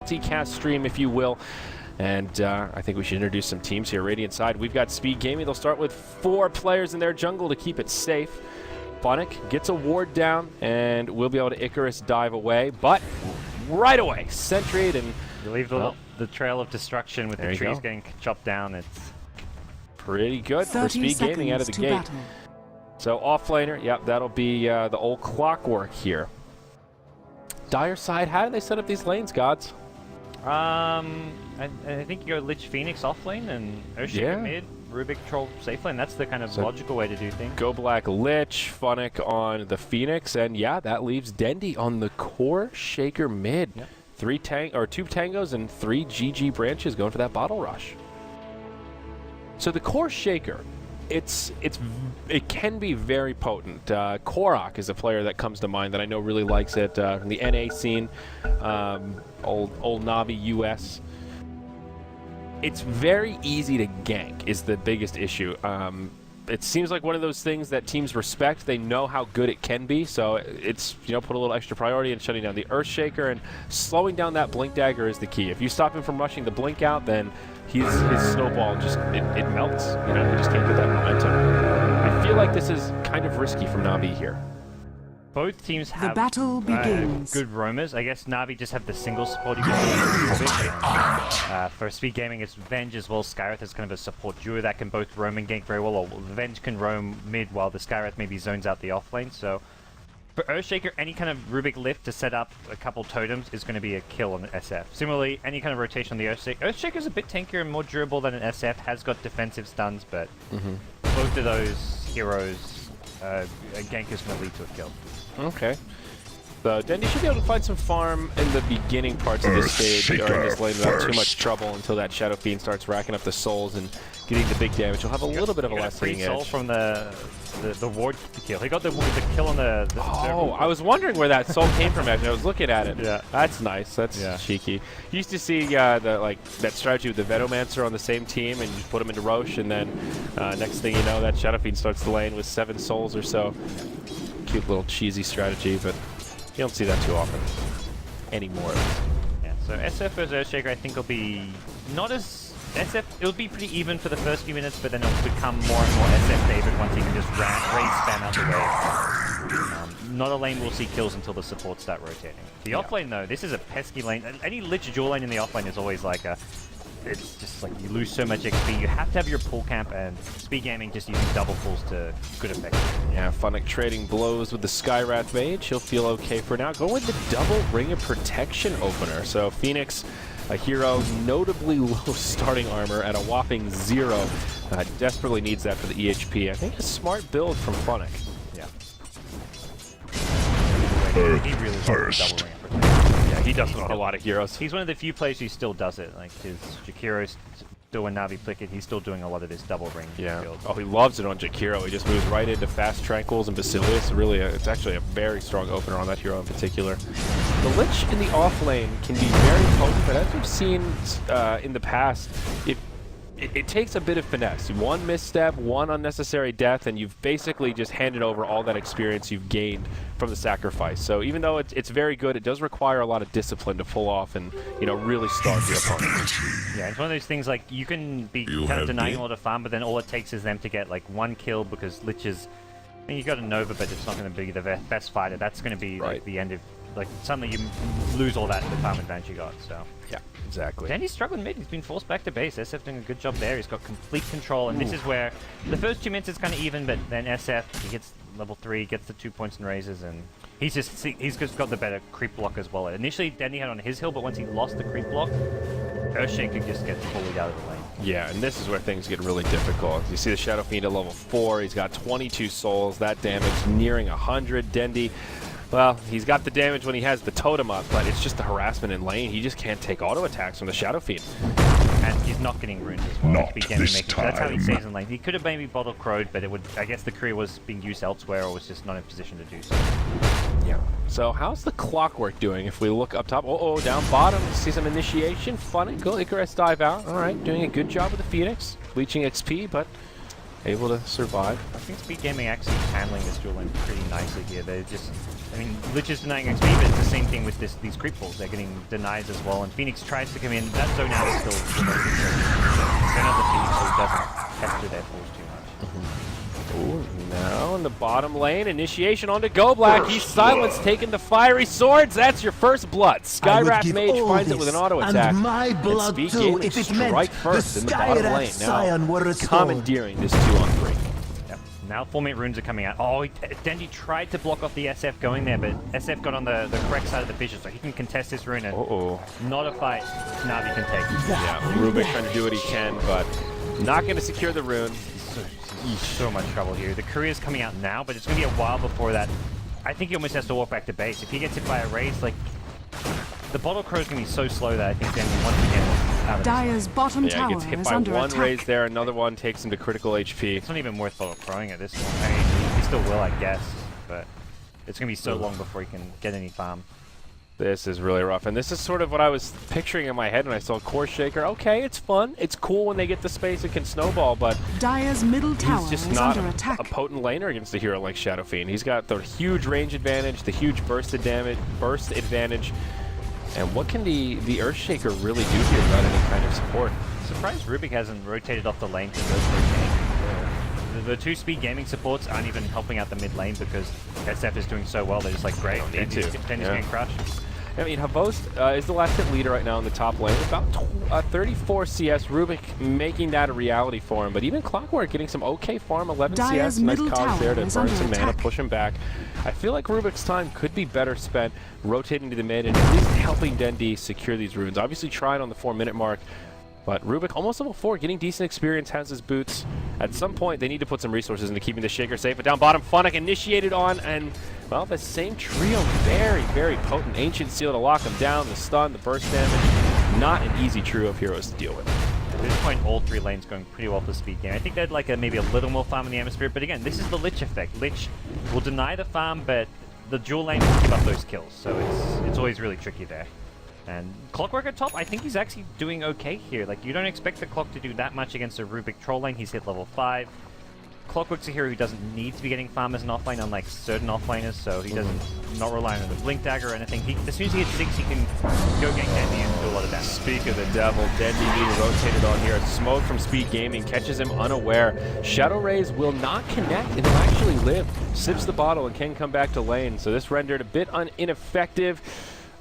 multicast stream, if you will. And I think we should introduce some teams here. Radiant side, we've got Speed Gaming. They'll start with 4 players in their jungle to keep it safe. Funnick gets a ward down, and we'll be able to Icarus dive away. But right away, Sentry and you leave the trail of destruction with the trees getting chopped down. It's pretty good for Speed Gaming out of the gate. Battle. So offlaner, yep, that'll be the old clockwork here. Dire side, how do they set up these lanes, gods? I think you go Lich Phoenix off lane and Earthshaker mid, Rubik Troll safe lane. That's the kind of logical way to do things. Go Black Lich, Funnick on the Phoenix, and yeah, that leaves Dendi on the core Shaker mid. Yep. 2 tangos and 3 GG branches going for that bottle rush. So the core Shaker, it can be very potent. Korok is a player that comes to mind that I know really likes it from the NA scene, old Navi US. It's very easy to gank is the biggest issue. It seems like one of those things that teams respect. They know how good it can be, so it's put a little extra priority in shutting down the Earthshaker, and slowing down that Blink Dagger is the key. If you stop him from rushing the Blink out, then his snowball just it melts. He just can't get that momentum. I feel like this is kind of risky from Navi here. Both teams have the battle begins. Good roamers. I guess Navi just have the single support you can for Speed Gaming, it's Venge as well. Skywrath is kind of a support duo that can both roam and gank very well, or Venge can roam mid while the Skywrath maybe zones out the offlane. So for Earthshaker, any kind of Rubik lift to set up a couple totems is going to be a kill on the SF. Similarly, any kind of rotation on the Earthshaker. Earthshaker is a bit tankier and more durable than an SF, has got defensive stuns, but both of those heroes, a gank is going to lead to a kill. Okay. So Dendi should be able to find some farm in the beginning parts of this stage, or in this lane, without too much trouble until that Shadow Fiend starts racking up the souls and getting the big damage. He'll have a little bit of a less hitting edge. Soul from the ward kill. He got the kill on the oh, I was wondering where that soul came from after I was looking at it. Yeah. That's nice. That's cheeky. You used to see that strategy with the Venomancer on the same team, and you just put him into Roche, and then next thing you know, that Shadow Fiend starts the lane with 7 souls or so. Cute little cheesy strategy, but you don't see that too often anymore. Yeah, so SF versus Earthshaker I think will be not as... SF, it'll be pretty even for the first few minutes, but then it'll become more and more SF favored once he can just raise spam out the way. Not a lane will see kills until the supports start rotating. The offlane though, this is a pesky lane. Any Lich dual lane in the offlane is always like a... It's just like you lose so much XP. You have to have your pull camp, and Speed Gaming just using double pulls to good effect. Yeah, Funnick trading blows with the Skywrath Mage. He'll feel okay for now. Go with the double Ring of Protection opener. So Phoenix, a hero notably low starting armor at a whopping 0. Desperately needs that for the EHP. I think a smart build from Funnick. Yeah. He really loves the double Ring of Protection. Yeah, he does it on a lot of heroes. He's one of the few players who still does it. Like his Jakiro's still when Navi flick it, he's still doing a lot of this double ring build. Oh, he loves it on Jakiro. He just moves right into fast Tranquils and Basilius. Really, it's actually a very strong opener on that hero in particular. The Lich in the off lane can be very potent, but as we've seen in the past, it takes a bit of finesse. One misstep, one unnecessary death, and you've basically just handed over all that experience you've gained from the sacrifice. So even though it's very good, it does require a lot of discipline to pull off and really starve your opponent. Yeah, it's one of those things like you can be kind of denying a lot of farm, but then all it takes is them to get like 1 kill because Lich is... I mean, you got a Nova, but it's not going to be the best fighter. That's going to be like the end of... Like suddenly you lose all that the farm advantage you got. So yeah, exactly. And he's struggling mid. He's been forced back to base. SF doing a good job there. He's got complete control, and this is where the first 2 minutes is kind of even, but then SF he gets level 3, gets the 2 points and raises, and he's just got the better creep block as well. Initially, Dendi had on his hill, but once he lost the creep block, Earthshaker just gets bullied out of the lane. Yeah, and this is where things get really difficult. You see the Shadow Fiend at level 4. He's got 22 souls. That damage nearing 100. Dendi. Well, he's got the damage when he has the totem up, but it's just the harassment in lane. He just can't take auto attacks from the Shadow Fiend. And he's not getting runes as well. Not this time. That's how he stays in lane. He could have maybe bottle crowed, but it would. I guess the career was being used elsewhere, or was just not in position to do so. Yeah. So how's the Clockwork doing? If we look up top, down bottom, see some initiation. Funny, go Icarus dive out. All right, doing a good job with the Phoenix, leeching XP, but able to survive. I think Speed Gaming actually handling this duel lane pretty nicely here. I mean, Lich is denying XP, but it's the same thing with these creep balls. They're getting denies as well, and Phoenix tries to come in. That zone out is still remote control. They're not the Phoenix, so it doesn't pester their balls too much. Ooh, now in the bottom lane, initiation onto Go Black. He's silenced, taking the fiery swords. That's your first blood. Skywrath Mage finds it with an auto attack. And my blood Speed too, Gaming if it strike meant first the in the bottom lane. Scion were Now restored. commandeering this 2-on-3. Yep. Now 4-minute runes are coming out. Oh, Dendi tried to block off the SF going there, but SF got on the correct side of the vision, so he can contest this rune, and not a fight Navi can take. Yeah, Rubik trying to do what he can, but not going to secure the rune. So much trouble here. The courier's coming out now, but it's going to be a while before that. I think he almost has to walk back to base. If he gets hit by a raise, like, the Bottle Crow's going to be so slow that I think Dendi once again out of Dire's bottom yeah, tower gets hit is by under one attack. raise there, another one takes him to critical HP. It's not even worth Bottle Crowing at this point. I mean, he still will, I guess, but it's going to be so long before he can get any farm. This is really rough, and this is sort of what I was picturing in my head when I saw Earthshaker. Okay, it's fun. It's cool when they get the space, it can snowball, but Dire's middle tower he's just is not under attack. a potent laner against a hero like Shadow Fiend. He's got the huge range advantage, the huge burst advantage, and what can the Earthshaker really do here without any kind of support? Surprised Rubik hasn't rotated off the lane to go for a change. The 2-speed gaming supports aren't even helping out the mid lane because SF is doing so well. They're just like, great, Dendi's getting crushed. I mean, Havost is the last hit leader right now in the top lane. About 34 CS. Rubik making that a reality for him. But even Clockwork getting some okay farm, 11 Dire's CS. Nice middle cogs there to tower is burn under some mana, attack. push him back. I feel like Rubik's time could be better spent rotating to the mid and at least helping Dendi secure these runes. Obviously tried on the 4-minute mark. But Rubik, almost level 4, getting decent experience, has his boots. At some point, they need to put some resources into keeping the Shaker safe. But down bottom, Funnick initiated on, and, well, the same trio, very, very potent. Ancient Seal to lock him down, the stun, the burst damage. Not an easy trio of heroes to deal with. At this point, all 3 lanes going pretty well for speed game. I think they'd like maybe a little more farm in the Atmosphere, but again, this is the Lich effect. Lich will deny the farm, but the dual lane will give up those kills, so it's always really tricky there. And Clockwork at top, I think he's actually doing okay here. Like, you don't expect the Clock to do that much against a Rubik troll lane. He's hit level 5. Clockwork's a hero who doesn't need to be getting farm as an offlane, unlike certain offlaners, so he doesn't not rely on the blink dagger or anything. As soon as he hits 6, he can go gank Dendi and do a lot of damage. Speak of the devil, Dendi being rotated on here. Smoke from Speed Gaming catches him unaware. Shadow Rays will not connect and he'll actually live. Sips the bottle and can come back to lane, so this rendered a bit ineffective.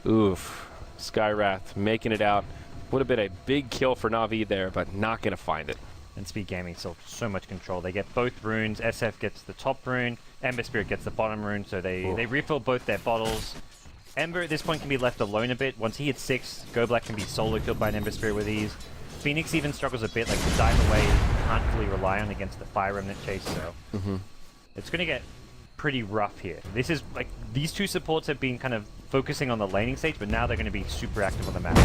Oof. Skywrath making it out. Would have been a big kill for Na'Vi there, but not going to find it. And Speed Gaming still so much control. They get both runes. SF gets the top rune. Ember Spirit gets the bottom rune, so they refill both their bottles. Ember at this point can be left alone a bit. Once he hits 6, Go Black can be solo killed by an Ember Spirit with ease. Phoenix even struggles a bit, like the dive away can't fully rely on against the Fire Remnant chase, so it's going to get pretty rough here. This is like, these 2 supports have been kind of focusing on the laning stage, but now they're going to be super active on the map.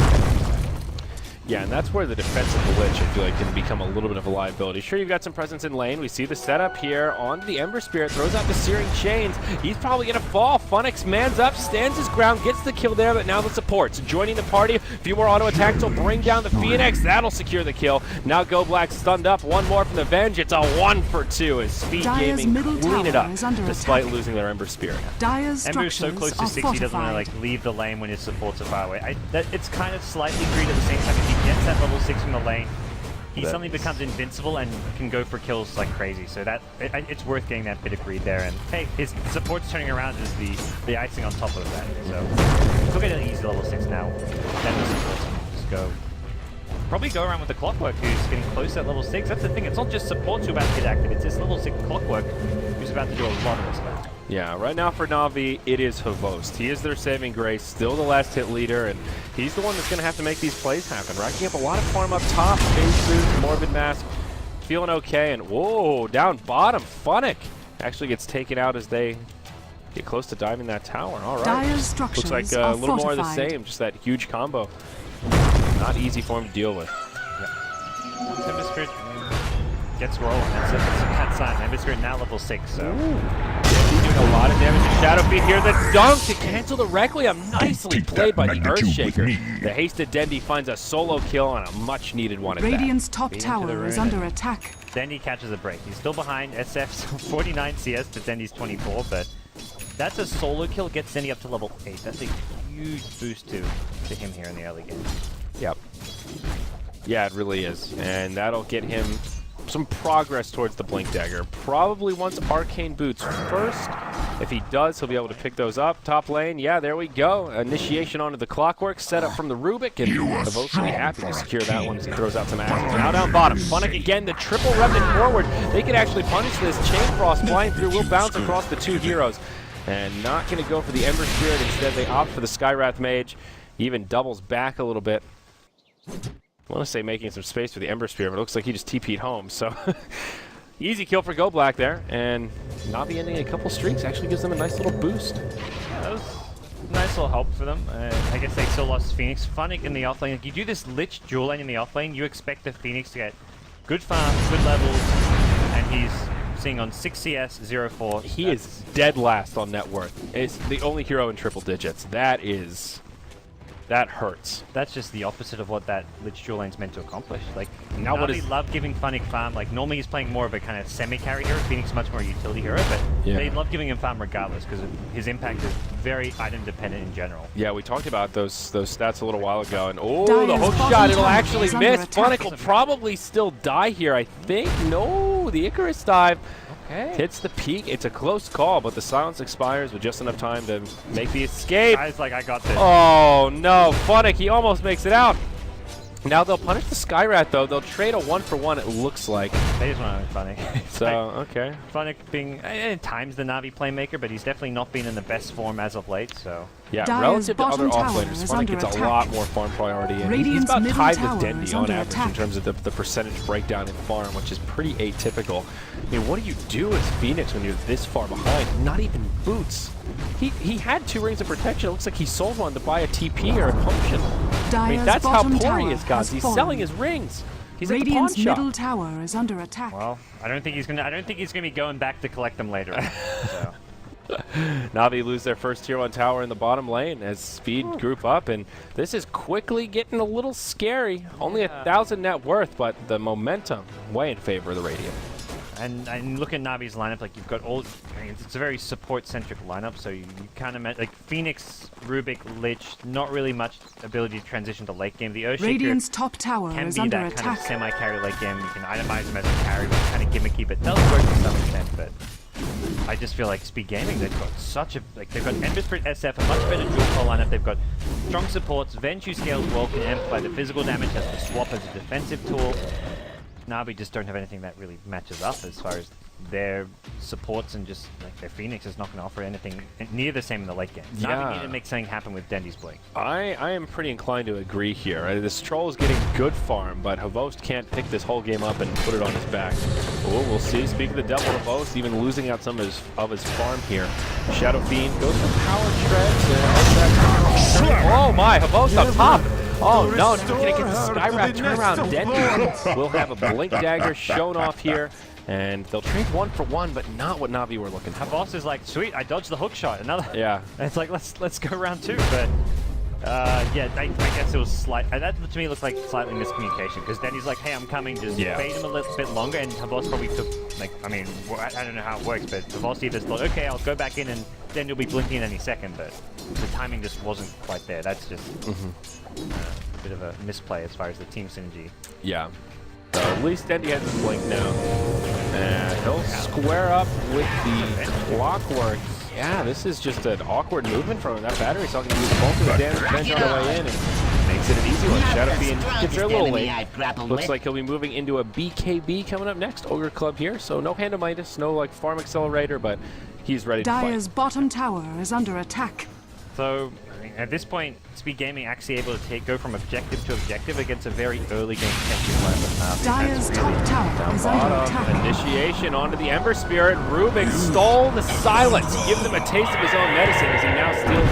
Yeah, and that's where the defense of the Lich, I feel like, can become a little bit of a liability. Sure, you've got some presence in lane. We see the setup here on the Ember Spirit. Throws out the Searing Chains. He's probably going to fall. Funix mans up, stands his ground, gets the kill there, but now the supports joining the party. A few more auto attacks will bring down the Phoenix. That'll secure the kill. Now Go Black stunned up. One more from the Venge. It's a 1-for-2 as Speed Dire's Gaming middle clean it tower up is under despite attack. losing their Ember Spirit. Dire's Ember is so structures close to are 6, he doesn't want to fortified. like leave the lane when his supports are far away. It's kind of slightly greed at the same time. If he gets that level 6 from the lane, he suddenly becomes invincible and can go for kills like crazy. So that it's worth getting that bit of greed there. And hey, his support's turning around is the icing on top of that. So he'll get an easy level 6 now. Then the supports can just go. Probably go around with the Clockwork, who's getting close at level 6. That's the thing. It's not just supports who are about to get active. It's this level 6 Clockwork who's about to do a lot of this back. Yeah, right now for Na'Vi, it is Havost. He is their saving grace, still the last hit leader, and he's the one that's going to have to make these plays happen. Racking up a lot of farm up top, Phase Boost, Morbid Mask, feeling okay, and whoa, down bottom, Funnick actually gets taken out as they get close to diving that tower. All right. Dire's structures Looks like are a little more of the fortified. same, just that huge combo. Not easy for him to deal with. Ember Spirit gets rolling. That's a sign. Ember Spirit now level 6, so. He's doing a lot of damage to Shadow Fiend here. The dunk to cancel the Requiem. Nicely played by the Earthshaker. The hasted Dendi finds a solo kill and a much needed one at that. Radiant's top Into tower the is rune. under attack. Dendi catches a break. He's still behind SF's 49 CS to Dendi's 24, but That's a solo kill, gets Dendi up to level 8. That's a huge boost to him here in the early game. Yep. Yeah, it really is. And that'll get him some progress towards the Blink Dagger. Probably wants Arcane Boots first. If he does, he'll be able to pick those up. Top lane, yeah, there we go. Initiation onto the Clockwork, set up from the Rubik, and Devote's really happy to secure that one as he throws out some assets. Now down bottom, Funnick again, the triple remnant forward. They could actually punish this. Chain Frost flying through will bounce across the two heroes. And not going to go for the Ember Spirit. Instead, they opt for the Skywrath Mage. He even doubles back a little bit. I want to say making some space for the Ember Spear, but it looks like he just TP'd home, so easy kill for Go Black there, and Navi ending a couple streaks actually gives them a nice little boost. Yeah, that was a nice little help for them. I guess they still lost Phoenix. Funnick in the offlane, like you do this Lich dual lane in the offlane, you expect the Phoenix to get good farm, good levels, and he's seeing on 6 CS, 0-4. He is dead last on net worth. It's the only hero in triple digits. That hurts. That's just the opposite of what that Lich dual lane's meant to accomplish. Like, Now what Navi is- love giving Funnick farm. Like, normally he's playing more of a kind of semi-carry hero. Phoenix much more a utility hero, but Yeah. they love giving him farm regardless because his impact is very item-dependent in general. Yeah, we talked about those stats a little while ago, and oh, Dire's the hook bottom shot, it'll tower actually is under miss. attack. Funnick will probably still die here, I think. No, the Icarus dive. Okay. Hits the peak. It's a close call, but the silence expires with just enough time to make the escape. Guy's like, I got this. Oh, no. Funnick, he almost makes it out. Now they'll punish the Skyrat, though. They'll trade a 1-for-1, it looks like. They just want to Funnick. So, okay. Funnick being, at times, the Navi playmaker, but he's definitely not been in the best form as of late, so... Yeah, Dire's relative to other bottom tower offlaners, is Funnick under gets a attack. lot more farm priority. And he's Radiant's about middle tied with tower Dendi is on under average attack. in terms of the percentage breakdown in farm, which is pretty atypical. I mean, what do you do as Phoenix when you're this far behind? Not even boots. He had 2 rings of protection. It looks like he sold one to buy a TP or a potion. I mean, Dire's that's how bottom poor he tower is, guys. has He's fallen. selling his rings. He's at the pawn Radiant's shop. middle tower is under attack. Well, I don't think he's gonna be going back to collect them later. So. Navi lose their first tier 1 tower in the bottom lane as speed group up, and this is quickly getting a little scary. Only 1,000 net worth, but the momentum way in favor of the Radiant. And look at Navi's lineup, like you've got all, I mean, it's a very support-centric lineup, so you kind of, like Phoenix, Rubik, Lich, not really much ability to transition to late game. The Earthshaker Radiant's top tower can is be under that kind of attack. semi-carry late game. You can itemize him as a carry, which is kind of gimmicky, but does work to some extent, but I just feel like Speed Gaming, they've got such a, like they've got Ember Spirit SF, a much better dual call lineup, they've got strong supports, Venge who scales well, can amplify the physical damage, has the swap as a defensive tool. Navi just don't have anything that really matches up as far as their supports, and just like their Phoenix is not going to offer anything near the same in the late game. Yeah. Navi need to make something happen with Dendi's Blink. I am pretty inclined to agree here. This troll is getting good farm, but Havost can't pick this whole game up and put it on his back. Oh, we'll see. Speak of the devil, Havost even losing out some of his farm here. Shadow Fiend goes for power shreds. Oh my, Havost up top. Oh no, not gonna get the Skywrath turnaround. Dendi will have a Blink Dagger shown off here, and they'll trade 1-for-1, but not what Navi were looking for. Boss is like, sweet, I dodged the hook shot. Another. Yeah. And it's like, let's go round 2, but yeah, I guess it was slight. That to me looks like slightly miscommunication, because then he's like, hey, I'm coming, just bait him a little bit longer, and Havos probably took, like, I mean, I don't know how it works, but Havos either thought, okay, I'll go back in, and then you'll be blinking any second, but the timing just wasn't quite there. That's just a bit of a misplay as far as the team synergy. Yeah. So at least Dendi has his Blink now. And he'll square up with the Clockwork. Yeah, this is just an awkward movement from him. That battery's talking to use both of the damage Venge on the way in, and makes it an easy one. Shadow Fiend gets there a little late. Looks like he'll be moving into a BKB coming up next. Ogre Club here, so no Handomitis, no like farm accelerator, but he's ready to Dire's fight. bottom tower is under attack. So, I mean, at this point, Speed Gaming actually able to go from objective to objective against a very early game potential player with Navi. Dire's top tower is under attack. Bottom, initiation onto the Ember Spirit. Rubik stole the silence. Give them a taste of his own medicine as he now steals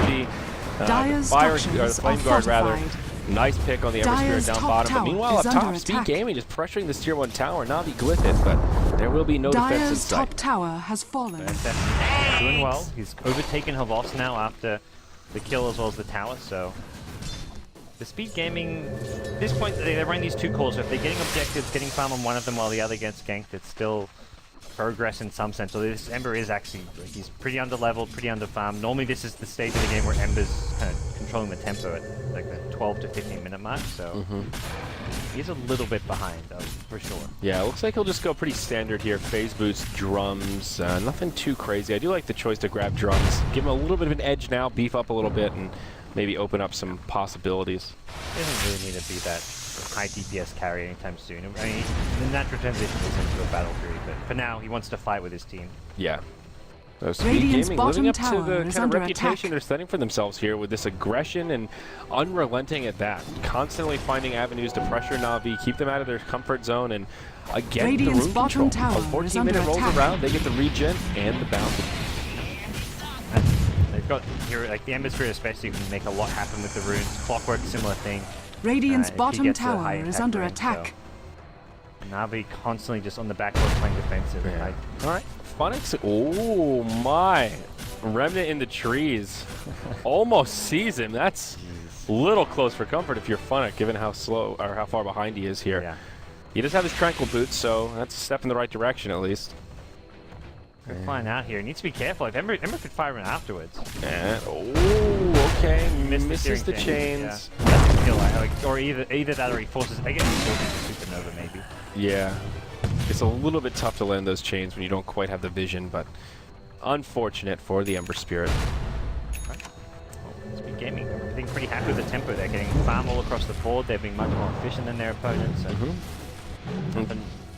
the Dire's fire, or the structures Flame are Guard rather. fortified. Nice pick on the Ember Dire's Spirit down top bottom. But tower meanwhile, up is top, under Speed attack. Gaming just pressuring this tier 1 tower. Navi glyph it, but there will be no defense in Dire's sight. top tower has fallen. Fantastic. Doing well. He's overtaken Havos now after the kill as well as the tower, so the Speed Gaming, at this point, they're running these 2 calls, so if they're getting objectives, getting farm on one of them while the other gets ganked, it's still progress in some sense. So this Ember is actually, like, he's pretty under-leveled, pretty under-farmed. Normally this is the stage of the game where Ember's kind of controlling the tempo at like the 12 to 15 minute mark, so he's a little bit behind, though, for sure. Yeah, it looks like he'll just go pretty standard here. Phase boost, drums, nothing too crazy. I do like the choice to grab drums. Give him a little bit of an edge now, beef up a little bit, and maybe open up some possibilities. He doesn't really need to be that high DPS carry anytime soon. I mean, the natural transition is into a battle tree, but for now, he wants to fight with his team. Yeah. So Speed Radiant's Gaming bottom living up to tower the is kind of under reputation attack. they're setting for themselves here with this aggression and unrelenting at that. Constantly finding avenues to pressure Na'Vi, keep them out of their comfort zone, and again, Radiant's the room bottom control. tower A is 14-minute under rolls attack. around, they get the regen and the bounty. They've got here, like the Ember Spirit especially, can make a lot happen with the runes. Clockwork, similar thing. Radiant's If he bottom gets a tower high is impact under range, attack. So Na'Vi constantly just on the back foot playing defensive. Yeah. All right, Funix. Oh my, Remnant in the trees, almost sees him. That's a little close for comfort if you're Funix, given how slow or how far behind he is here. Yeah. He does have his tranquil boots, so that's a step in the right direction at least. They're flying out here. He needs to be careful. If Ember could fire him afterwards. And, oh, okay, misses the steering chains. Yeah. That's a kill. Like, or either that or he forces. I guess he forces the supernova maybe. Yeah, it's a little bit tough to land those chains when you don't quite have the vision, but unfortunate for the Ember Spirit. Right. Well, Speed Gaming, I think pretty happy with the tempo. They're getting farm all across the board. They're being much more efficient than their opponents. And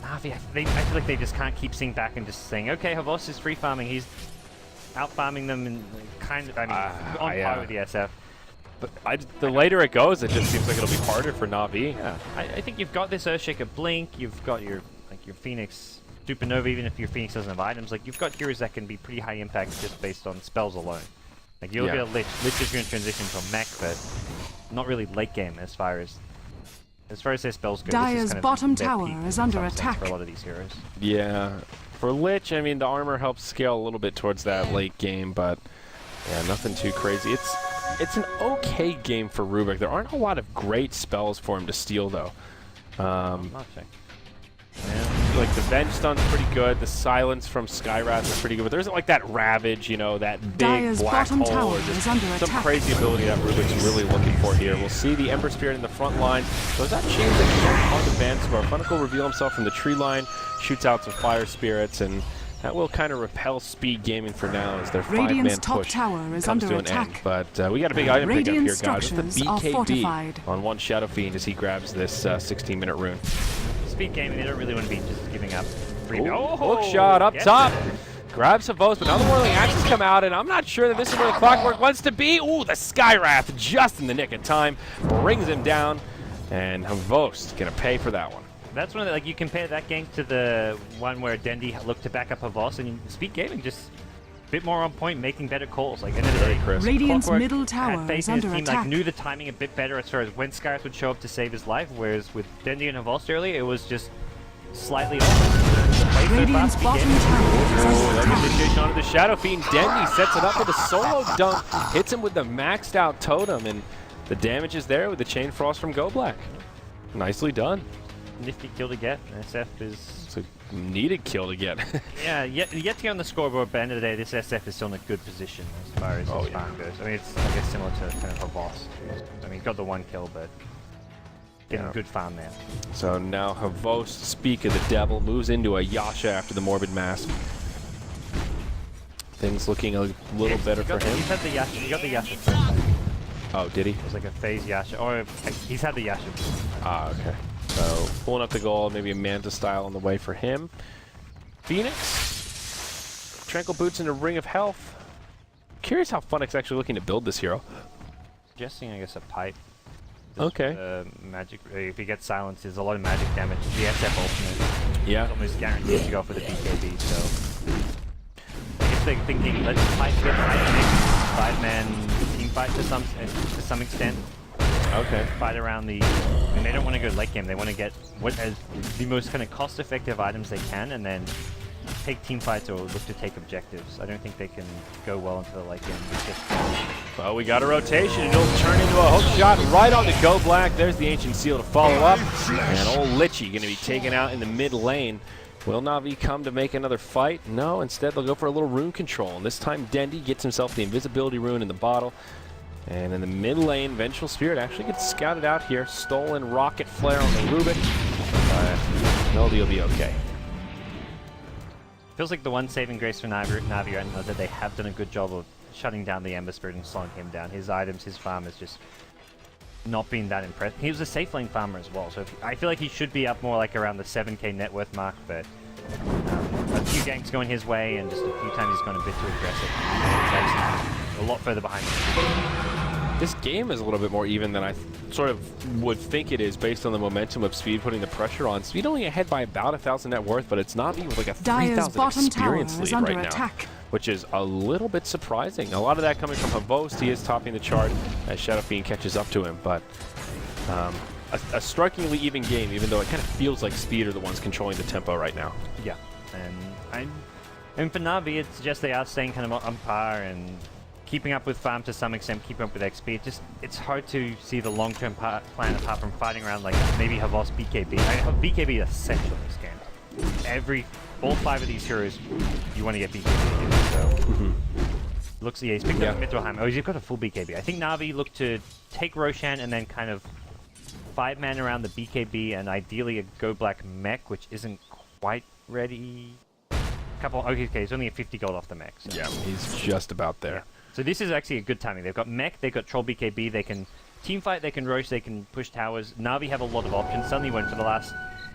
Na'Vi, I feel like they just can't keep sitting back and just saying, okay, Havos is free farming. He's out farming them and kind of, I mean, on par with the SF. But the later it goes, it just seems like it'll be harder for Na'Vi. Yeah, I think you've got this Earthshaker Blink. You've got your Phoenix Supernova. Even if your Phoenix doesn't have items, like you've got heroes that can be pretty high impact just based on spells alone. Like you look at a Lich. Lich is going to transition to a mech, but not really late game as far as their spells go. Dire's this is kind bottom of their tower peak is in under some sense attack. for a lot of these heroes. Yeah, for Lich, I mean, the armor helps scale a little bit towards that late game, but yeah, nothing too crazy. It's an okay game for Rubik. There aren't a lot of great spells for him to steal, though. Nothing. Like the Venge Stun's pretty good. The Silence from Skywrath is pretty good, but there isn't like that Ravage, you know, that big Dire's black bottom hole, tower or just is under some attack. crazy ability that Rubik's really looking for here. We'll see the Ember Spirit in the front line. Those that chains that can on the Van Score. Funnick will reveal himself from the tree line, shoots out some Fire Spirits, and that will kind of repel Speed Gaming for now as their Radiant's five-man top push tower is comes under to an end. attack. But we got a big item pick up Radiant here, guys. With the structures are BKB fortified. on one Shadow Fiend as he grabs this 16-minute rune. Speed Gaming, they don't really want to be just giving up free. Ooh, hook shot up top. Grabs Havos, but now the Whirling Axes come out, and I'm not sure that this is where the Clockwork wants to be. Ooh, the Skywrath just in the nick of time brings him down, and Havos gonna pay for that one. That's one of the, like, you compare that game to the one where Dendi looked to back up Havos, and Speed Gaming just a bit more on point, making better calls. Like, end of the day, crisp. Radiant's Clockwork middle had tower faith is in his under team, attack. like, knew the timing a bit better as far as when Skywrath would show up to save his life, whereas with Dendi and Havos earlier, it was just slightly off. Radiant's bottom tower is Oh, under that attack. initiation onto the Shadow Fiend. Dendi sets it up with a solo dunk, hits him with the maxed out totem, and the damage is there with the Chain Frost from Go Black. Nicely done. Nifty kill to get. SF is... It's a needed kill to get. Yeah, yet to get on the scoreboard, but at the end of the day, this SF is still in a good position as far as his farm goes. I mean, it's, I guess, similar to kind of Havos. I mean, he got the one kill, but getting good farm there. So now Havos, Speak of the Devil, moves into a Yasha after the Morbid Mask. Things looking a little better for him. He's had the Yasha. He got the Yasha first, I think. Oh, did he? It was like a phase Yasha. Or he's had the Yasha before. Ah, okay. So pulling up the goal, maybe a Manta style on the way for him. Phoenix, Tranquil Boots into Ring of Health. Curious how Funnick's actually looking to build this hero. Suggesting, I guess, a pipe. Okay. Magic. If he gets silenced, there's a lot of magic damage. The SF ultimate. Yeah. It's almost guaranteed to go for the BKB. So I guess they're thinking, let's get five-man team fight to some extent. Okay. Fight around the... I mean, they don't want to go late game. They want to get the most kind of cost-effective items they can, and then take team fights or look to take objectives. I don't think they can go well into the late game. Well, we got a rotation, and it'll turn into a hook shot right on the Go Black. There's the Ancient Seal to follow up, and old Lichy going to be taken out in the mid lane Will Na'Vi come to make another fight? No, instead they'll go for a little rune control. And this time Dendi gets himself the invisibility rune in the bottle. And in the mid lane, Vengeful Spirit actually gets scouted out here. Stolen Rocket Flare on the Rubik. Melody will be okay. Feels like the one saving grace for Navi right now that they have done a good job of shutting down the Ember Spirit and slowing him down. His items, his farm has just not been that impressive. He was a safe lane farmer as well, so I feel like he should be up more like around the 7k net worth mark, but a few ganks going his way and just a few times he's gone a bit too aggressive. He's a lot further behind him. This game is a little bit more even than I sort of would think it is based on the momentum of Speed putting the pressure on. Speed only ahead by about 1,000 net worth, but it's Na'Vi with like a 3,000 experience lead right now, which is a little bit surprising. A lot of that coming from Havost. He is topping the chart as Shadow Fiend catches up to him, but a strikingly even game, even though it kind of feels like Speed are the ones controlling the tempo right now. Yeah, and for Na'Vi, it's just they are staying kind of on par and keeping up with farm to some extent, keeping up with XP. It's hard to see the long-term plan apart from fighting around like maybe Havost BKB. BKB is essential in this game. All 5 of these heroes, you want to get BKB. So looks he's picked up Mithril. Oh, he's got a full BKB. I think Na'Vi looked to take Roshan and then kind of 5-man around the BKB and ideally a Go Black mech, which isn't quite ready. Okay, he's only a 50 gold off the mech. So. Yeah, he's just about there. Yeah. So this is actually a good timing. They've got mech, they've got Troll BKB, they can team fight, they can roach, they can push towers. Na'Vi have a lot of options. Suddenly when for the last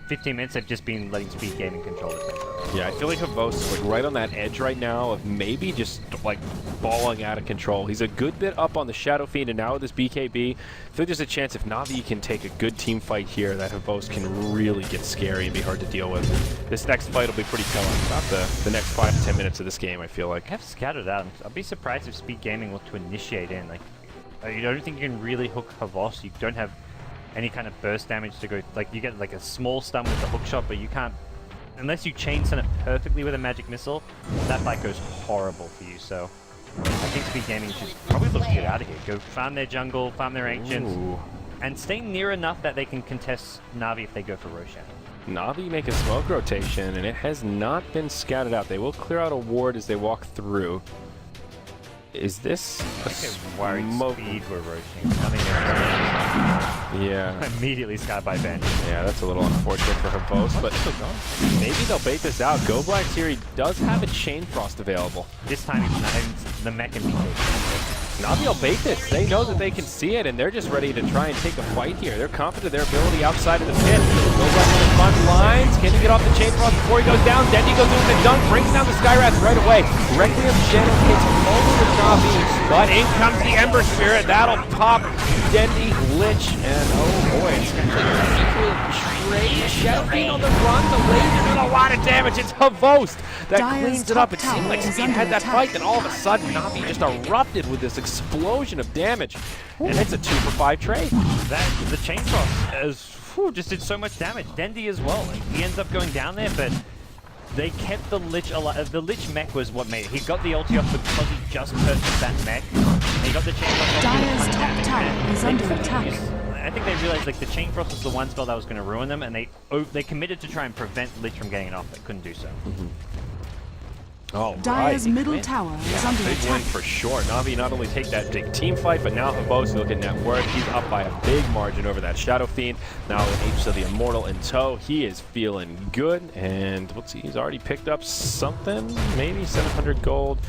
15 minutes they've just been letting Speed Gaming control the tempo. Yeah, I feel like Havost is like right on that edge right now of maybe just like balling out of control. He's a good bit up on the Shadow Fiend, and now with this BKB, I feel there's a chance if Na'Vi can take a good team fight here that Havost can really get scary and be hard to deal with. This next fight will be pretty telling about the next 5 to 10 minutes of this game, I feel like. I have scattered out. I'd be surprised if Speed Gaming looked to initiate in. Like, you don't think you can really hook Havost. You don't have any kind of burst damage to go, like you get like a small stun with the hook shot, but you can't, unless you chain stun it perfectly with a magic missile, that fight goes horrible for you. So I think Speed Gaming should probably look to get out of here. Go farm their jungle, farm their ancients, and stay near enough that they can contest Na'Vi if they go for Roshan. Na'Vi make a smoke rotation, and it has not been scouted out. They will clear out a ward as they walk through. Is this a smoke? Speed were roaching. Yeah. Immediately scouted by Ben. Yeah, that's a little unfortunate for Havost, but maybe they'll bait this out. Go Black's here, he does have a Chain Frost available. This time it's the mech and BK. Na'Vi will bait this. They know that they can see it, and they're just ready to try and take a fight here. They're confident of their ability outside of the pit. Go Black on the front lines. Can he get off the Chain Frost before he goes down? Dendi goes in with the dunk, brings down the Skywrath right away. Requiem Shadow hits over the Na'Vi, but in comes the Ember Spirit. That'll pop Dendi, Lich, and oh boy, it's trade. Shadow Fiend on the run. The laser doing a lot of damage. It's Havost that cleans it up. It seemed like Speed had that fight, then all of a sudden Na'Vi just erupted with this explosion of damage, and it's a 2-for-5 trade. The Chain Frost just did so much damage. Dendi as well. Like, he ends up going down there, but they kept the Lich alive. The Lich mech was what made it. He got the ulti off because he just purchased that mech. He got the Chain Frost off. Dire's top tower is under attack. I think they realized like the Chain Frost was the one spell that was going to ruin them, and they committed to try and prevent Lich from getting it off, but couldn't do so. Oh, Dire's middle tower is under big attack. win for sure. Na'Vi not only take that big team fight, but now Havost, look at net worth. He's up by a big margin over that Shadow Fiend. Now with Aegis of the Immortal in tow, he is feeling good. And let's see, he's already picked up something, maybe 700 gold.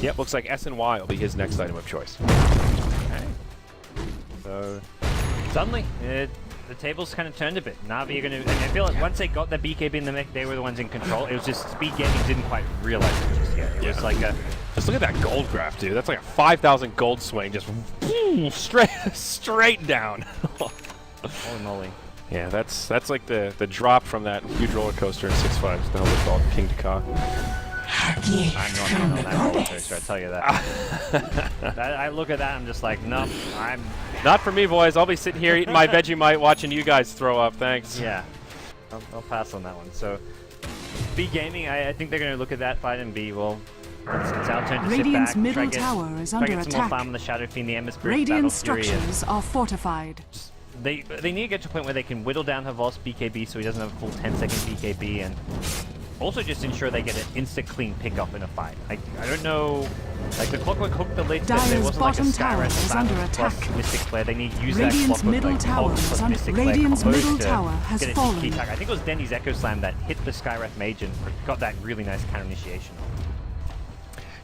Yep, looks like SNY will be his next item of choice. Okay. So suddenly, the tables kind of turned a bit. Na'Vi are going to, I feel like once they got the BKB in the mech, they were the ones in control. It was just Speed Gaming didn't quite realize it just yet. It was like a... Just look at that gold graph, dude. That's like a 5,000 gold swing, just straight down. Holy moly. Yeah, that's like the drop from that huge roller coaster in 6.5. The hell it's called, King Dakar. I'm not on that roller coaster, I tell you that. I look at that, I'm just like, nope, I'm... Not for me, boys. I'll be sitting here eating my Vegemite watching you guys throw up. Thanks. Yeah, I'll pass on that one. So, B Gaming, I think they're going to look at that fight and be, well, it's our turn to Radiant's sit back, middle tower is under try get some more attack. farm on the Shadow Fiend, the Ember Spirit, Radiant Battle Fury, structures are fortified. They need to get to a point where they can whittle down Havost BKB so he doesn't have a full 10-second BKB, and also just ensure they get an insta clean pickup in a fight. I don't know, like the Clockwork hooked the lid, but there Dire's wasn't like a bottom tower Skyrim is Silence under plus attack. Mystic Flare. They need to use that Radiant's Clockwork middle like tower Pulse is plus under Mystic Flare Radiant's combos middle to tower has get a fallen. TP attack. I think it was Dendi's Echo Slam that hit the Skywrath Mage and got that really nice counter initiation.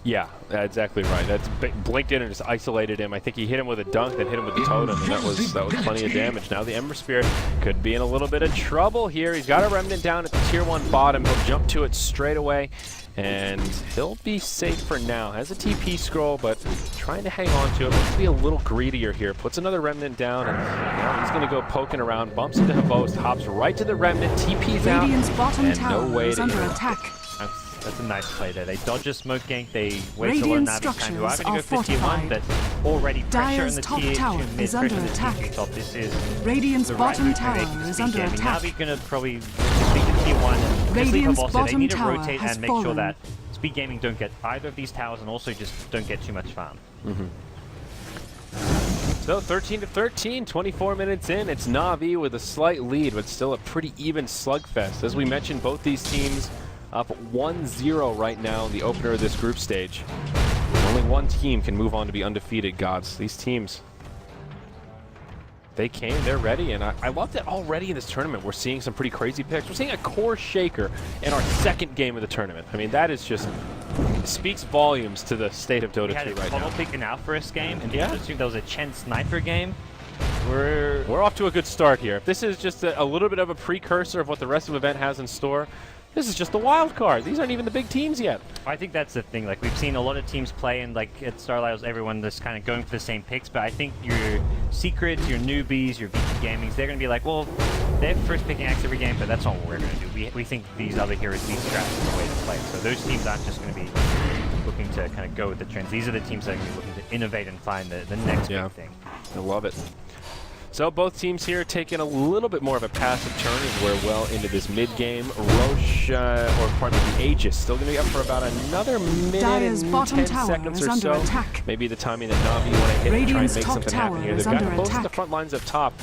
Yeah, exactly right. That's blinked in and just isolated him. I think he hit him with a dunk, then hit him with the totem, and that was plenty of damage. Now the Ember Spirit could be in a little bit of trouble here. He's got a Remnant down at the tier 1 bottom. He'll jump to it straight away, and he'll be safe for now. Has a TP scroll, but trying to hang on to it. Looks to be a little greedier here. Puts another Remnant down, and now he's going to go poking around. Bumps into Havost, hops right to the Remnant, TP's out, Radiant's bottom and tower no way is to under interrupt. attack. That's a nice play there. They dodge a smoke gank, they wait to learn Radiant Navi's time, who are structures going are to go for tier 1, fortified. but already pressure in Dire's the top tier 2 tower mid, is pressure under in the attack. tier 3 top. This is Radiant's the right bottom move to tower make this is speed under gaming. attack. Navi going to probably stick to tier 1 and just leave Radiant's a boss there. They bottom need to tower rotate has and make sure fallen. that Speed Gaming don't get either of these towers and also just don't get too much farm. So 13-13, 24 minutes in. It's Na'Vi with a slight lead, but still a pretty even slugfest. As we mentioned, both these teams up 1-0 right now in the opener of this group stage. Only one team can move on to be undefeated, gods. These teams, they came, they're ready, and I love that already in this tournament we're seeing some pretty crazy picks. We're seeing a core shaker in our second game of the tournament. I mean, that is just speaks volumes to the state of Dota 2 We had a right now. Pommel pick in our first game, and Yeah. there was a Chen Sniper game. We're off to a good start here. If this is just a little bit of a precursor of what the rest of the event has in store, this is just the wild card. These aren't even the big teams yet. I think that's the thing. Like, we've seen a lot of teams play, and like at Starlight, everyone just kind of going for the same picks. But I think your secrets, your newbies, your VP Gamings, they're going to be like, well, they're first picking Axe every game, but that's not what we're going to do. We think these other heroes, these strats are the way to play. So those teams aren't just going to be looking to kind of go with the trends. These are the teams that are going to be looking to innovate and find the next big thing. I love it. So both teams here taking a little bit more of a passive turn as we're well into this mid-game. Roche, or pardon me, the Aegis, still going to be up for about another minute Dire's and bottom 10 tower seconds is or under so. attack. Maybe the timing that Na'Vi want to hit and try and Radiant's make top something tower happen here. is They've got under both of the attack. front lines up top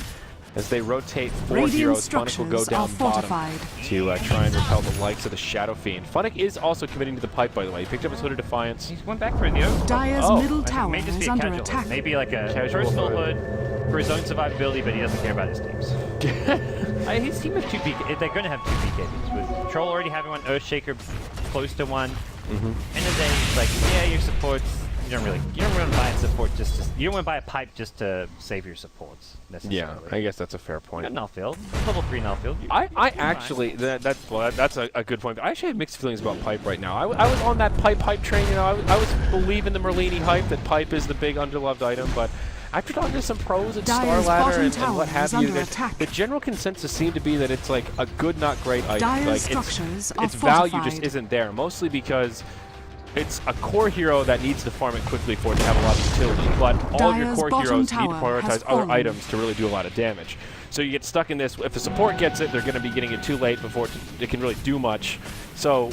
as they rotate 4 Radiant heroes. Funnick will go structures down are bottom fortified. to try and repel the likes of the Shadow Fiend. Funnick is also committing to the pipe, by the way. He picked up his Hood of Defiance. He's went back for the open. Dire's middle tower May just be is a under casual attack. hood. Maybe like a Casual personal hood. hood for his own survivability, but he doesn't care about his teams. His team has 2 PK. They're going to have 2 PKs. With Troll already having one, Earthshaker close to one. End of the day, it's like, yeah, your supports. You don't want to buy a support you don't want to buy a pipe just to save your supports necessarily. Yeah, I guess that's a fair You point. got null field, level 3 null field. I actually, that's a good point. I actually have mixed feelings about Pipe right now. I was on that Pipe train, you know, I was believing the Merlini hype that Pipe is the big underloved item, but after talking to some pros at Dire's Star Ladder bottom and tower what have is you, under there's- attack. the general consensus seemed to be that it's like a good, not great item. Dire's Like structures are its value just fortified. isn't there, mostly because it's a core hero that needs to farm it quickly for it to have a lot of utility, but all of your Dire's core bottom heroes need to tower has prioritize other fallen. items to really do a lot of damage. So you get stuck in this. If the support gets it, they're going to be getting it too late before it can really do much. So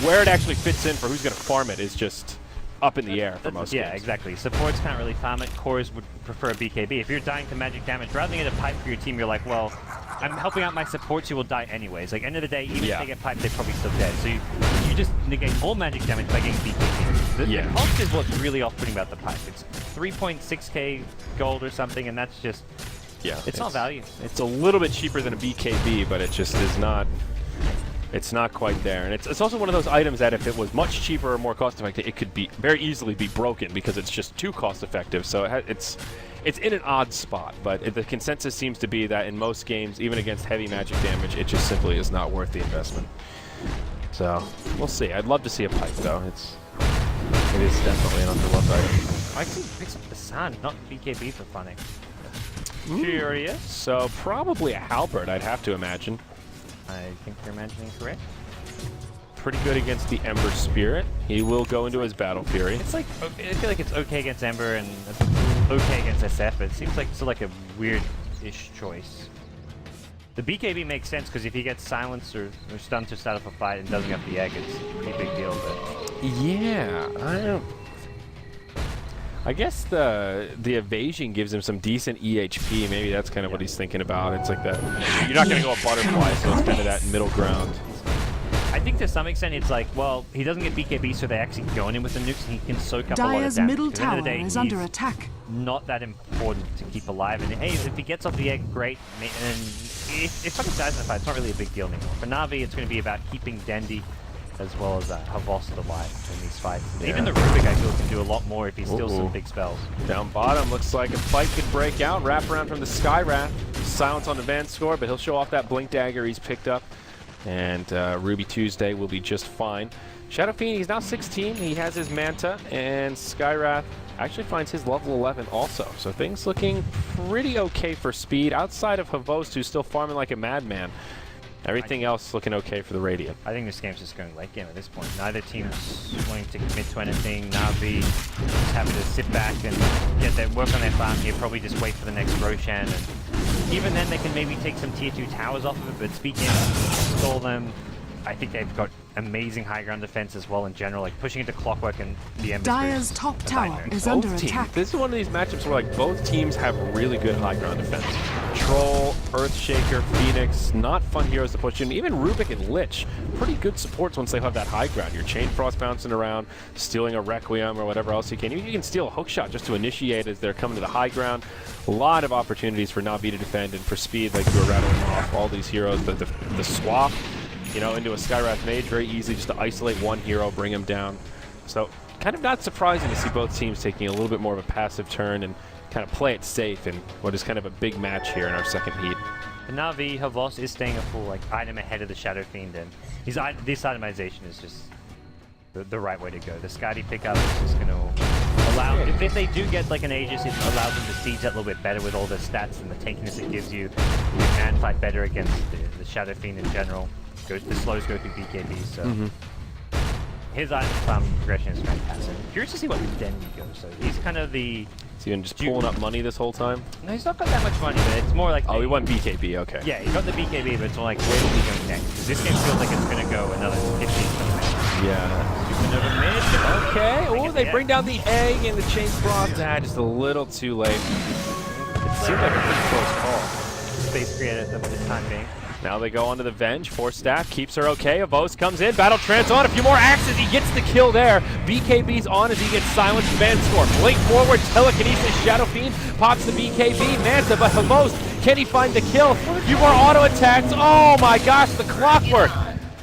where it actually fits in for who's going to farm it is just up in the air for most Yeah, games. exactly. Supports can't really farm it. Cores would prefer a BKB. If you're dying to magic damage, rather than get a pipe for your team, you're like, well, I'm helping out my supports who will die anyways. Like, end of the day, even if they get piped, they're probably still dead. So you just negate all magic damage by getting BKB. The cost is what's really off-putting about the pipe. It's 3.6k gold or something, and that's just... Yeah, it's not value. It's a little bit cheaper than a BKB, but it just is not... It's not quite there. And it's also one of those items that if it was much cheaper or more cost-effective, it could be very easily be broken because it's just too cost-effective. So it's in an odd spot, but the consensus seems to be that in most games, even against heavy magic damage, it just simply is not worth the investment. So we'll see. I'd love to see a pipe, though. It is definitely an underloved item. I actually picks up the Sun, not BKB for Funnick. Curious. So probably a Halberd, I'd have to imagine. I think you're imagining correct. Pretty good against the Ember Spirit. He will go into his Battle Fury. It's like, I feel like it's okay against Ember and okay against SF, but it seems like still like a weird-ish choice. The BKB makes sense because if he gets silenced or stunned to start off a fight and doesn't get the egg, it's a pretty big deal. But yeah, I guess the evasion gives him some decent EHP. Maybe that's kind of what he's thinking about. It's like that. You're not going to go a butterfly, so it's kind of that middle ground. I I think to some extent it's like, well, he doesn't get BKB, so they're actually going in with the nukes, and he can soak up a lot of Dire's damage. middle At the end tower of the day, is he's under attack. not that important to keep alive. And hey, if he gets off the egg, great. And if fucking dies in the fight, it's not really a big deal anymore. For Na'Vi, it's going to be about keeping Dendi as well as Havost alive in these fights. Yeah. Even the Rubik, I feel, can do a lot more if he steals some big spells. Down bottom, looks like a fight could break out. Wrap around from the Skywrath. Silence on the Van score, but he'll show off that Blink Dagger he's picked up. And Ruby Tuesday will be just fine. Shadow Fiend, he's now 16. He has his Manta, and Skywrath actually finds his level 11 also. So things looking pretty okay for speed. Outside of Havost, who's still farming like a madman. Everything else looking okay for the Radiant. I think this game's just going late game at this point. Neither team's wanting to commit to anything. Na'Vi just happy to sit back and get their work on their farm here, probably just wait for the next Roshan. And even then, they can maybe take some tier 2 towers off of it, but speaking, stall them. I think they've got amazing high ground defense as well in general, like pushing into Clockwork and the Ember Dire's Spirit's top a tower nightmare. is Both under teams. attack. This is one of these matchups where like both teams have really good high ground defense. Troll, Earthshaker, Phoenix, not fun heroes to push in. Even Rubik and Lich, pretty good supports once they have that high ground. Your Chain Frost bouncing around, stealing a Requiem or whatever else you can. You can steal a hookshot just to initiate as they're coming to the high ground. A lot of opportunities for Na'Vi to defend, and for speed, like you were rattling off all these heroes. The swap, you know, into a Skywrath Mage, very easy just to isolate one hero, bring him down. So kind of not surprising to see both teams taking a little bit more of a passive turn and kind of play it safe in what is kind of a big match here in our second heat. The Na'Vi, Havost is staying a full like item ahead of the Shadow Fiend, and this itemization is just the right way to go. The Skadi pickup is just going to allow, if they do get like an Aegis, it allows them to siege that a little bit better with all the stats and the tankiness it gives you. You can fight better against the Shadow Fiend in general. The slows go through BKB, so his item farm progression is fantastic. Curious to see what Dendi goes. So he's kind of the... Is he been just pulling up money this whole time? No, he's not got that much money, but it's more like... Oh, he went BKB, okay. Yeah, he got the BKB, but it's more like, where is he going next? Because this game feels like it's going to go another 15 minutes. Yeah. Another minute. Okay. Oh, they bring down the egg and the Chain Frost. Just a little too late. It seemed like a pretty close call. Space created for the time being. Now they go onto the Venge. Force Staff keeps her okay. Avos comes in. Battle Trance on. A few more axes. He gets the kill there. BKB's on as he gets silenced. Van score. Blink forward. Telekinesis. Shadow Fiend pops the BKB. Manta, but Avos, can he find the kill? A few more auto attacks. Oh my gosh, the Clockwork.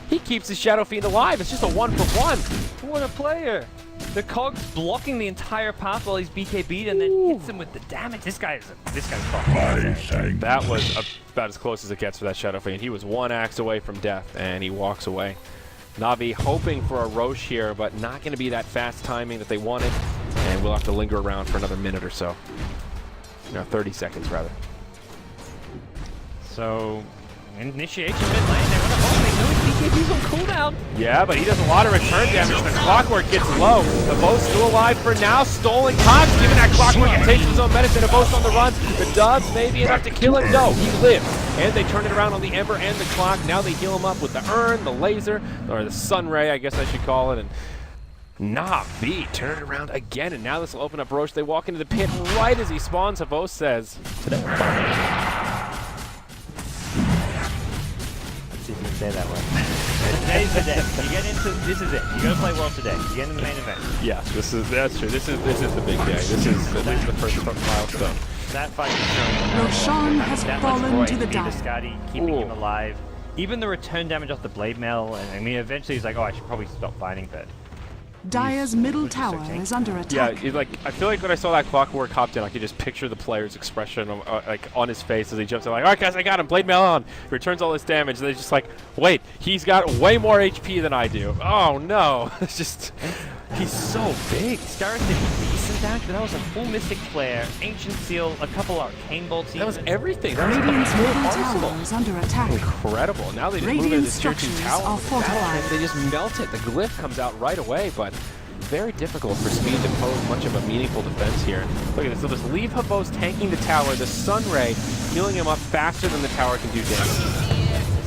He keeps his Shadow Fiend alive. It's just a 1-for-1. What a player! The Cog's blocking the entire path while he's BKB'd and then hits him with the damage. This guy's fucking. That was about as close as it gets for that Shadow Fiend. He was one axe away from death, and he walks away. Na'Vi hoping for a Roche here, but not going to be that fast timing that they wanted, and we'll have to linger around for another minute or so. No, 30 seconds, rather. So, initiation mid lane. They run a bomb. They know BKB's on cooldown. Yeah, but he does a lot of return damage. The Clockwork gets low. The Bo's still alive for now. Stolen Cox, giving that Clockwork and takes his own medicine. The Bo's on the run. The Doves may be enough to kill him. No, he lives. And they turn it around on the Ember and the Clock. Now they heal him up with the Urn, the Laser, or the Sun Ray, I guess I should call it. And Na'Vi turn it around again. And now this will open up Roche. They walk into the pit right as he spawns. Havos says, today we're fine. Let's see if you can say that word. Today's the day. You get into this is it. You gotta play well today. You get into the main event. Yeah, that's true. This is the big day. This is at least the first milestone. That fight is showing. Roshan has that fallen much to the Roy, dark. Skadi, keeping him alive. Even the return damage off the blade mail, and I mean, eventually he's like, oh, I should probably stop fighting, but Dire's middle just so tower tanky. is under Yeah, attack. like I feel like when I saw that Clockwork hopped in, I could just picture the player's expression like on his face as he jumps in, like, all right, guys, I got him. Blade mail on. He returns all this damage. And they're just like, wait, he's got way more HP than I do. Oh no, it's just he's so big. Scarus did decent damage, but that was a full Mystic Flare, Ancient Seal, a couple Arcane Bolts. That was even. everything. That was Radiant's like a middle full arsenal. tower is under attack. Incredible. Now they just move Radiant into this tier 2 structures tower. are fortified. They just melt it. The glyph comes out right away, but very difficult for Speed to pose much of a meaningful defense here. Look at this. So just leave Havos tanking the tower, the Sun Ray healing him up faster than the tower can do damage.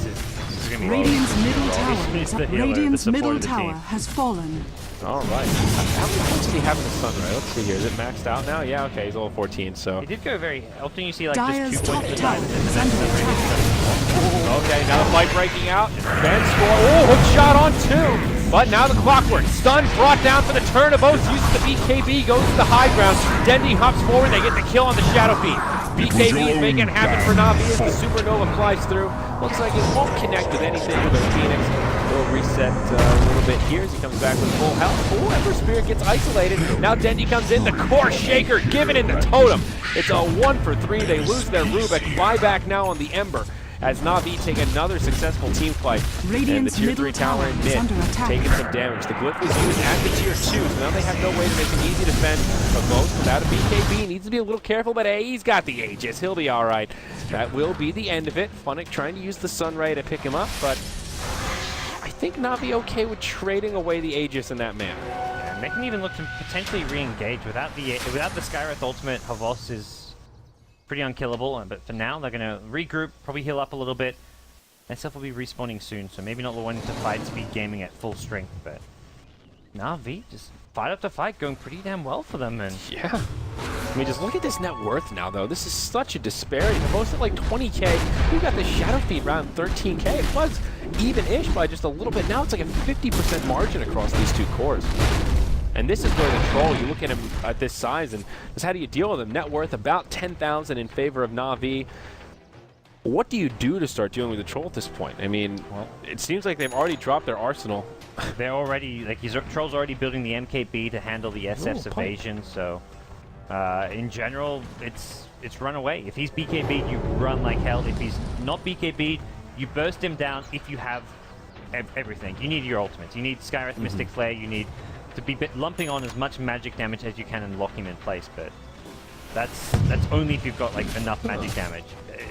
This is gonna be Radiant's middle He's tower, the healer, Radiant's the support middle of the tower team. has fallen. All right. How many points does he have in the Sun Ray? Let's see here. Is it maxed out now? Yeah, okay. He's level 14, so. He did go very. Often you see like Dire's just 2 top points per tower time. is under attack. Okay, now the fight breaking out. Van score. Oh, hook shot on 2. But now the clockwork. Stun brought down for the turn. Avos uses the BKB, goes to the high ground. Dendi hops forward. They get the kill on the Shadow Feed. BKB is making it happen for Na'Vi as the Supernova flies through. Looks like it won't connect with anything with the Phoenix. He'll reset a little bit here as he comes back with full health. Oh, Ember Spirit gets isolated. Now Dendi comes in. The Core Shaker giving in the totem. It's a 1 for 3. They lose their Rubik. Buyback now on the Ember as Na'Vi take another successful team fight. And the tier 3 tower in mid taking some damage. The glyph was used at the tier 2, so now they have no way to make an easy defense. But most without a BKB needs to be a little careful, but hey, he's got the Aegis. He'll be alright. That will be the end of it. Funnick trying to use the Sunray to pick him up, but I think Na'Vi okay with trading away the Aegis in that manner. And they can even look to potentially re-engage. Without the Skywrath ultimate, Havos is pretty unkillable, but for now they're going to regroup, probably heal up a little bit. And stuff will be respawning soon, so maybe not wanting to fight speed gaming at full strength, but Na'Vi just fight up to fight, going pretty damn well for them. And yeah. I mean, just look at this net worth now, though. This is such a disparity. They're both at like 20k. We've got the Shadow Feed around 13k. It was even-ish by just a little bit. Now it's like a 50% margin across these two cores. And this is where the Troll, you look at him at this size, and just how do you deal with him? Net worth about 10,000 in favor of Na'Vi. What do you do to start dealing with the Troll at this point? I mean, well, it seems like they've already dropped their arsenal. They're already, like, Troll's already building the MKB to handle the SF's evasion, so in general, it's run away. If he's BKB'd, you run like hell. If he's not BKB'd, you burst him down if you have everything. You need your ultimates. You need Skywrath, Mystic Flare, you need to be lumping on as much magic damage as you can and lock him in place, but that's only if you've got like enough magic damage.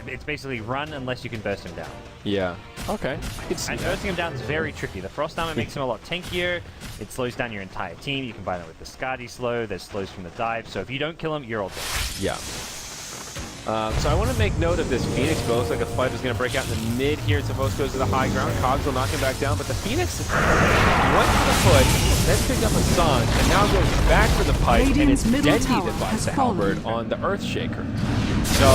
It's basically run unless you can burst him down. Yeah. Okay. I can see and that. bursting him down is very tricky. The Frost Armor makes him a lot tankier. It slows down your entire team. You combine it with the Skadi slow. There's slows from the dive. So if you don't kill him, you're all dead. Yeah. So I want to make note of this Phoenix build. Looks like a fight is going to break out in the mid here. Zavos goes to the high ground. Cogs will knock him back down, but the Phoenix went for the push, then picked up a Sun, and now goes back for the pipe, and it's Dendi that buys the halberd on the Earthshaker. So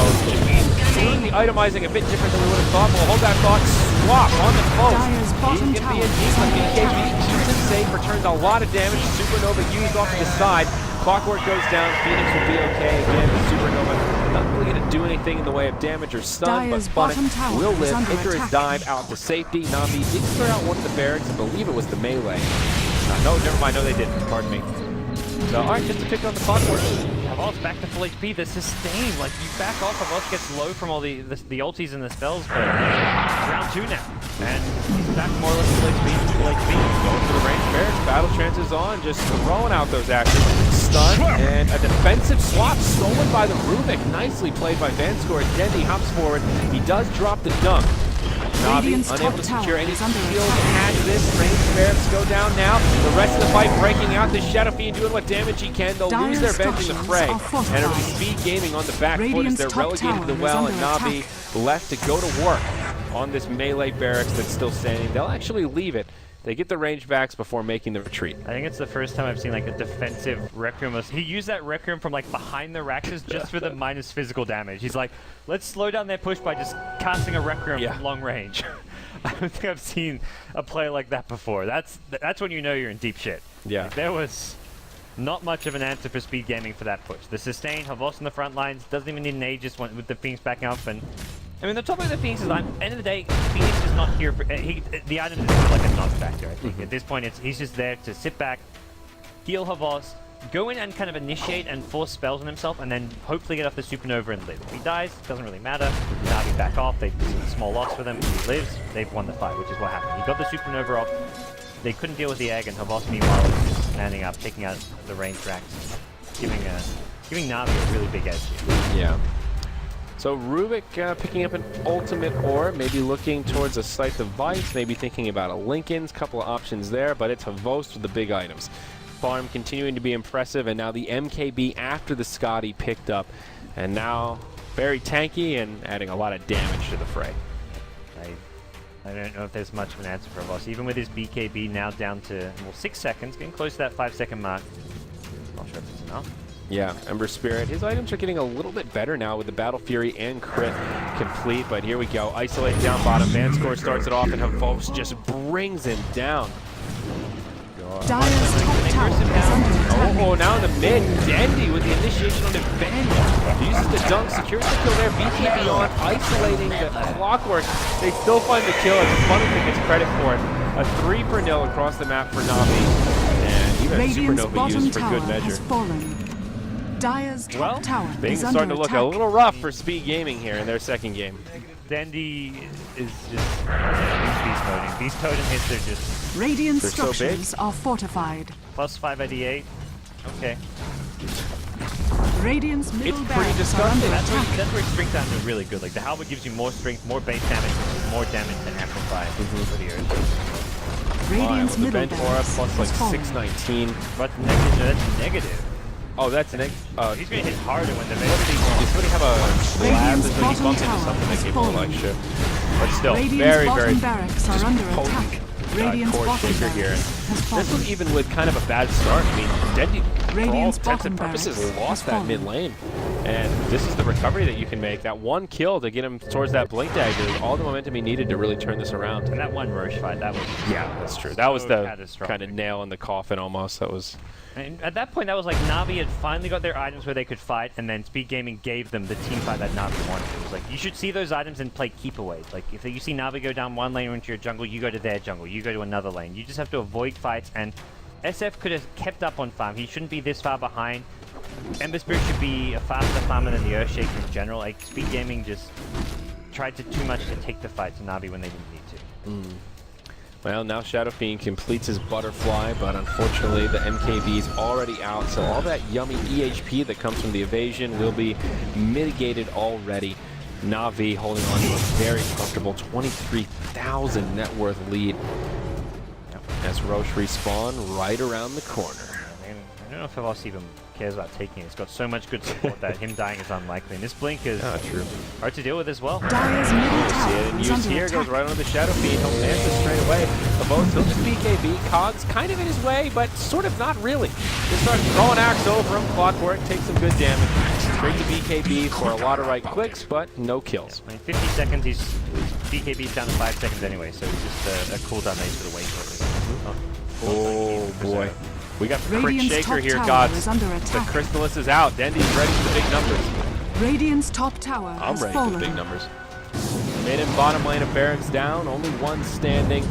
doing the itemizing a bit different than we would have thought. We'll hold that thought. Swap on the post. He's going to be a decent BKB. Keeps him safe, returns a lot of damage. Supernova used off to the side. Clockwork goes down. Phoenix will be okay. Again, the Supernova not really going to do anything in the way of damage or stun, but Funnick will live. Icarus dive out to safety. Na'Vi did clear out one of the barracks. I believe it was the melee. No, never mind. No, they didn't. Pardon me. So, alright, just to pick on the Clockwork. Havos back to full HP. The sustain, like, you back off. Havos gets low from all the ultis and the spells, but it's round 2 now. And he's back more or less full HP. Going for the range barracks. Battle trances on, just throwing out those actions. Stun, and a defensive swap stolen by the Rubik. Nicely played by Vanscore. Dendi hops forward. He does drop the dunk. Na'Vi unable to secure any shield to catch this. Range barracks go down now. The rest of the fight breaking out. The Shadow Fiend doing what damage he can. They'll lose their bench in the fray. And it'll be speed gaming on the back foot as they're relegated to the well, and Na'Vi left to go to work on this melee barracks that's still standing. They'll actually leave it. They get the range backs before making the retreat. I think it's the first time I've seen like a defensive Requiem. He used that Requiem from like behind the Raxes just for the minus physical damage. He's like, let's slow down their push by just casting a Requiem from long range. I don't think I've seen a play like that before. That's when you know you're in deep shit. Yeah. Like, there was not much of an answer for speed gaming for that push. The sustain, Havos on the front lines, doesn't even need an Aegis with the Phoenix backing up. And I mean, the topic of the Phoenix is, at the end of the day, Phoenix is not here for... the item is like a non-factor, I think. At this point, he's just there to sit back, heal Havos, go in and kind of initiate and force spells on himself, and then hopefully get off the Supernova and live. If he dies, it doesn't really matter. Na'Vi back off, they've seen a small loss for them. If he lives, they've won the fight, which is what happened. He got the Supernova off, they couldn't deal with the egg, and Havos, meanwhile, is just standing up, taking out the range racks, giving Na'Vi a really big edge here. Yeah. So Rubik picking up an ultimate orb, maybe looking towards a Scythe of Vice, maybe thinking about a Linken's, couple of options there, but it's Havos with the big items. Farm continuing to be impressive, and now the MKB after the Scotty picked up, and now very tanky and adding a lot of damage to the fray. I don't know if there's much of an answer for Havos. Even with his BKB now down to 6 seconds, getting close to that 5-second mark. Not sure if it's enough. Yeah, Ember Spirit. His items are getting a little bit better now with the Battle Fury and Crit complete, but here we go. Isolate down bottom. Vanscore starts it off, and Havos just brings him down. Dire's top tower is under attack. Oh, now in the mid, Dendi with the initiation on Defend. He uses the dunk, secures the kill there. BKB on, isolating the Clockwork. They still find the kill. It's Funnelton gets credit for it. A 3-for-0 across the map for Na'Vi. And even Radiant's Supernova bottom used for tower good measure. has fallen. Dire's top tower Things is are under starting to look attack. a little rough for Speed Gaming here in their second game. Dendi is just beast moding. Beast totem hits are just Radiant They're so big. structures are fortified. +5 at E8. Okay. Radiant's middle pretty barracks are disgusting. under That's attack. where strength items are really good. Like the halberd gives you more strength, more base damage, which is more damage than amplify for the Earth. Radiant's the middle bench aura barracks plus like has fallen. 619. But negative, that's negative. Oh, that's an He's gonna hit harder when the you base. sort of have a slab Radiant's that's when you bottom bump into tower something that has gave more fallen. like shit. But still, Radiant's very, bottom very barracks are under potent, attack. Radiant's core bottom shaker here. barracks has This fallen. was even with kind of a bad start. I mean, Dendi, for all Radiant's intents and bottom purposes, barracks lost has that fallen. mid lane. And this is the recovery that you can make. That one kill to get him towards that Blink Dagger is all the momentum he needed to really turn this around. And that one Roche fight, that was That's true. That was so the catastrophic. kind of nail in the coffin almost. That was... And at that point, that was like Na'Vi had finally got their items where they could fight, and then Speed Gaming gave them the team fight that Na'Vi wanted. It was like, you should see those items and play keep away. Like, if you see Na'Vi go down one lane or into your jungle, you go to their jungle, you go to another lane. You just have to avoid fights, and SF could have kept up on farm. He shouldn't be this far behind. Ember Spirit should be a faster farmer than the Earthshaker in general. Like, Speed Gaming just tried to too much to take the fight to Na'Vi when they didn't need to. Well, now Shadow Fiend completes his butterfly, but unfortunately the MKB is already out, so all that yummy EHP that comes from the evasion will be mitigated already. Na'Vi holding on to a very comfortable 23,000 net worth lead as Roche respawn right around the corner. I don't know if Havos even cares about taking it. It's got so much good support that him dying is unlikely. And this blink is True. hard to deal with as well. Dire's middle See it tower in is use under here, attack. goes right on the Shadow Fiend. He'll land this straight away. The boat still just BKB. Cogs kind of in his way, but sort of not really. Just starts throwing axe over him. Clockwork takes some good damage. Straight to BKB for a lot of right clicks, but no kills. I mean, 50 seconds, he's BKB's down to 5 seconds anyway, so it's just a cooldown that he's for the wait for. Oh boy. We got the Crit Radiant's Shaker top here, tower gods. is under The attack. Crystallis is out. Dendi's ready for the big numbers. Radiant's top tower I'm has ready for the fallen. big numbers. Mid and bottom lane of Barracks down. Only one standing.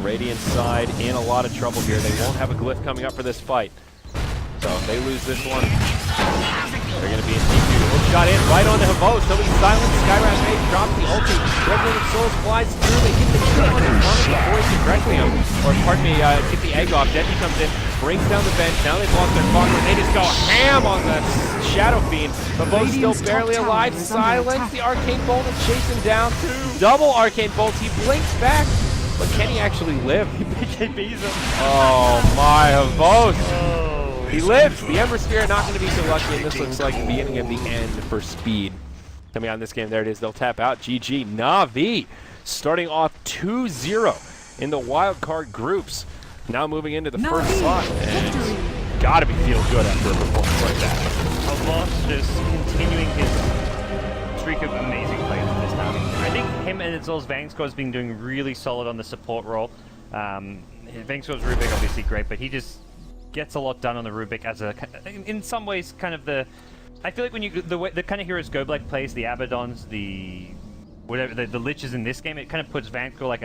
Radiant side in a lot of trouble here. They won't have a glyph coming up for this fight. So if they lose this one, they're going to be in deep doo. Hook shot in right on the Havos. Nobody silenced. Skywrath Mage drops the ulti. Revenant of Souls flies through. They get the kill on him. Avoids it directly him. Or pardon me, get the egg off. Dendi comes in, brings down the bench. Now they've lost their clockwork. They just go ham on the Shadow Fiend. Havos still Radiant's barely top tower alive. is under Silence. attack. The Arcane Bolt is chasing down. Double Arcane Bolts. He blinks back. But can he actually live? BKB's him. Oh my, Havos. Oh. He lives! The Ember Spear not going to be so lucky, and this looks like the beginning of the end for Speed. Coming out in this game, there it is. They'll tap out. GG. Na'Vi starting off 2-0 in the wild card groups. Now moving into the first Na'Vi, slot. And victory. gotta be feel good after a performance like that. Havos just continuing his streak of amazing plays in this Na'Vi. I think him and Itzol's Vangscore's been doing really solid on the support role. Vangscore's Rubik obviously great, but he just gets a lot done on the Rubik as a, in some ways, kind of the. I feel like when you the kind of heroes Goblek plays, the Abaddons, the whatever the Liches in this game, it kind of puts Vanscore like as